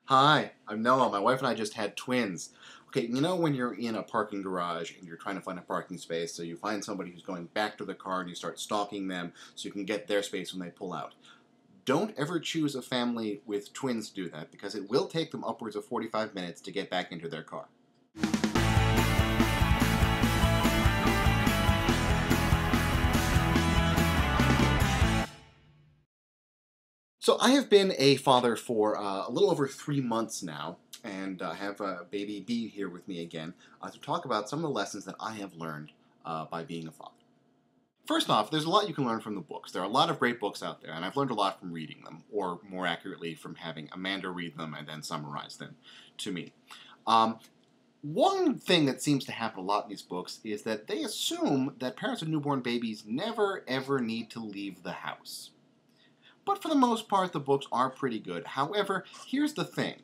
Hi, I'm Noah. My wife and I just had twins. Okay, you know when you're in a parking garage and you're trying to find a parking space, so you find somebody who's going back to the car and you start stalking them so you can get their space when they pull out. Don't ever choose a family with twins to do that because it will take them upwards of 45 minutes to get back into their car. So I have been a father for a little over 3 months now, and have baby B here with me again to talk about some of the lessons that I have learned by being a father. First off, there's a lot you can learn from the books. There are a lot of great books out there, and I've learned a lot from reading them, or more accurately, from having Amanda read them and then summarize them to me. Um, One thing that seems to happen a lot in these books is that they assume that parents of newborn babies never ever need to leave the house. But for the most part, the books are pretty good. However, here's the thing.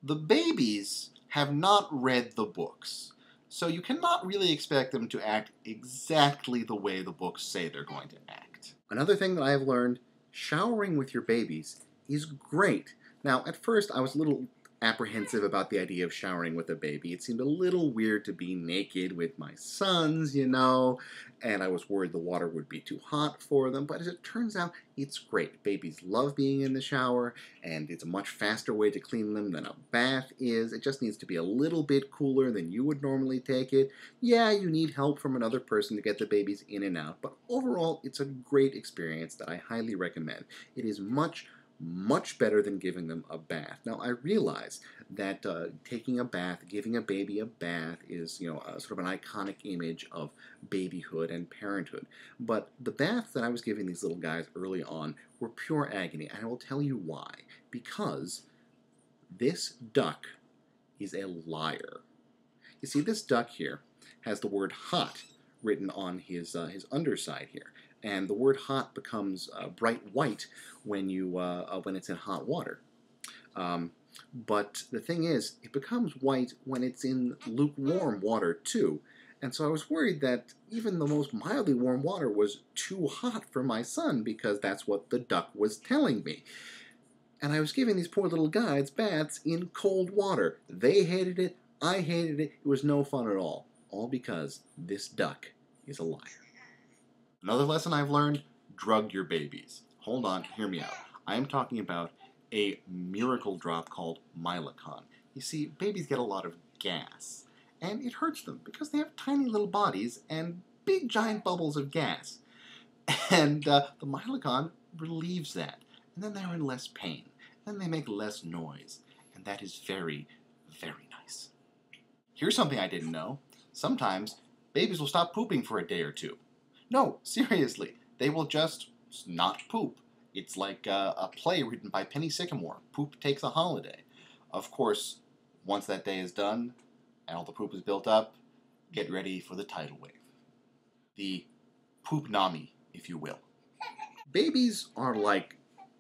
The babies have not read the books, so you cannot really expect them to act exactly the way the books say they're going to act. Another thing that I have learned, showering with your babies is great. Now, at first, I was a little apprehensive about the idea of showering with a baby. It seemed a little weird to be naked with my sons, and I was worried the water would be too hot for them, but as it turns out, it's great. Babies love being in the shower, and it's a much faster way to clean them than a bath is. It just needs to be a little bit cooler than you would normally take it. Yeah, you need help from another person to get the babies in and out, but overall, it's a great experience that I highly recommend. It is much better than giving them a bath. Now, I realize that taking a bath, giving a baby a bath is, sort of an iconic image of babyhood and parenthood. But the baths that I was giving these little guys early on were pure agony, and I will tell you why. Because this duck is a liar. You see, this duck here has the word hot written on his underside here. And the word hot becomes bright white when it's in hot water. But the thing is, it becomes white when it's in lukewarm water too. And so I was worried that even the most mildly warm water was too hot for my son because that's what the duck was telling me. And I was giving these poor little guys baths in cold water. They hated it. I hated it. It was no fun at all. All because this duck is a liar. Another lesson I've learned, drug your babies. Hold on, hear me out. I am talking about a miracle drop called Mylicon. You see, babies get a lot of gas, and it hurts them because they have tiny little bodies and big giant bubbles of gas. And the Mylicon relieves that, and then they're in less pain. Then they make less noise, and that is very, very nice. Here's something I didn't know. Sometimes babies will stop pooping for a day or two. No, seriously, they will just not poop. It's like a play written by Penny Sycamore, Poop Takes a Holiday. Of course, once that day is done, and all the poop is built up, get ready for the tidal wave. The poop-nami, if you will. Babies are like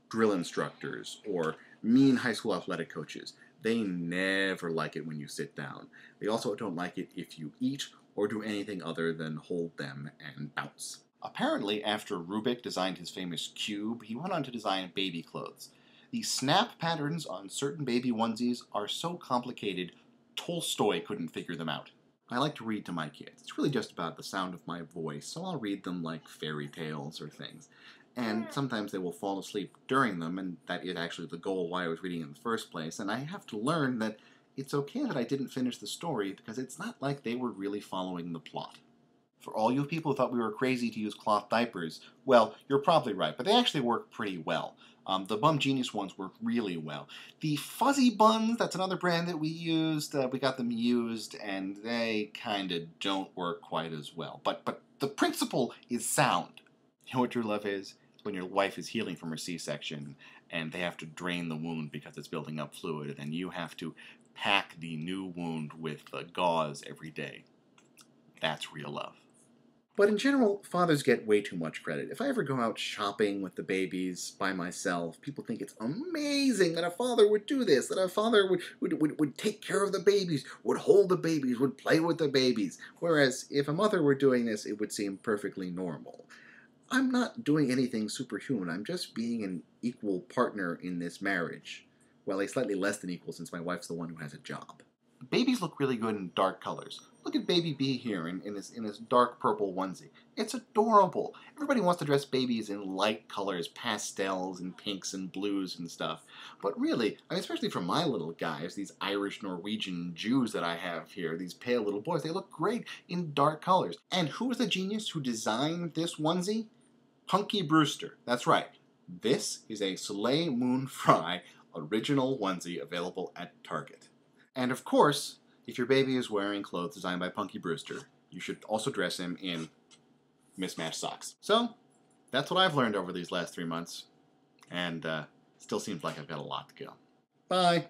drill instructors or mean high school athletic coaches. They never like it when you sit down. They also don't like it if you eat or do anything other than hold them and bounce. Apparently, after Rubik designed his famous cube, he went on to design baby clothes. The snap patterns on certain baby onesies are so complicated, Tolstoy couldn't figure them out. I like to read to my kids. It's really just about the sound of my voice, so I'll read them like fairy tales or things. And sometimes they will fall asleep during them, and that is actually the goal why I was reading in the first place, and I have to learn that it's okay that I didn't finish the story because it's not like they were really following the plot. For all you people who thought we were crazy to use cloth diapers, well, you're probably right, but they actually work pretty well. The Bum Genius ones work really well. The Fuzzy Buns, that's another brand that we used. We got them used, and they kind of don't work quite as well. But the principle is sound. You know what true love is? It's when your wife is healing from her C-section, and they have to drain the wound because it's building up fluid, and then you have to pack the new wound with gauze every day. That's real love. But in general, fathers get way too much credit. If I ever go out shopping with the babies by myself, people think it's amazing that a father would do this, that a father would take care of the babies, would hold the babies, would play with the babies. Whereas if a mother were doing this, it would seem perfectly normal. I'm not doing anything superhuman. I'm just being an equal partner in this marriage. Well, a slightly less than equal since my wife's the one who has a job. Babies look really good in dark colors. Look at baby B here in his dark purple onesie. It's adorable. Everybody wants to dress babies in light colors, pastels and pinks and blues and stuff. But really, I mean, especially for my little guys, these Irish Norwegian Jews that I have here, these pale little boys, they look great in dark colors. And who was the genius who designed this onesie? Punky Brewster. That's right. This is a Soleil Moon Frye original onesie available at Target. And of course, if your baby is wearing clothes designed by Punky Brewster, you should also dress him in mismatched socks. So, that's what I've learned over these last 3 months. And still seems like I've got a lot to go. Bye!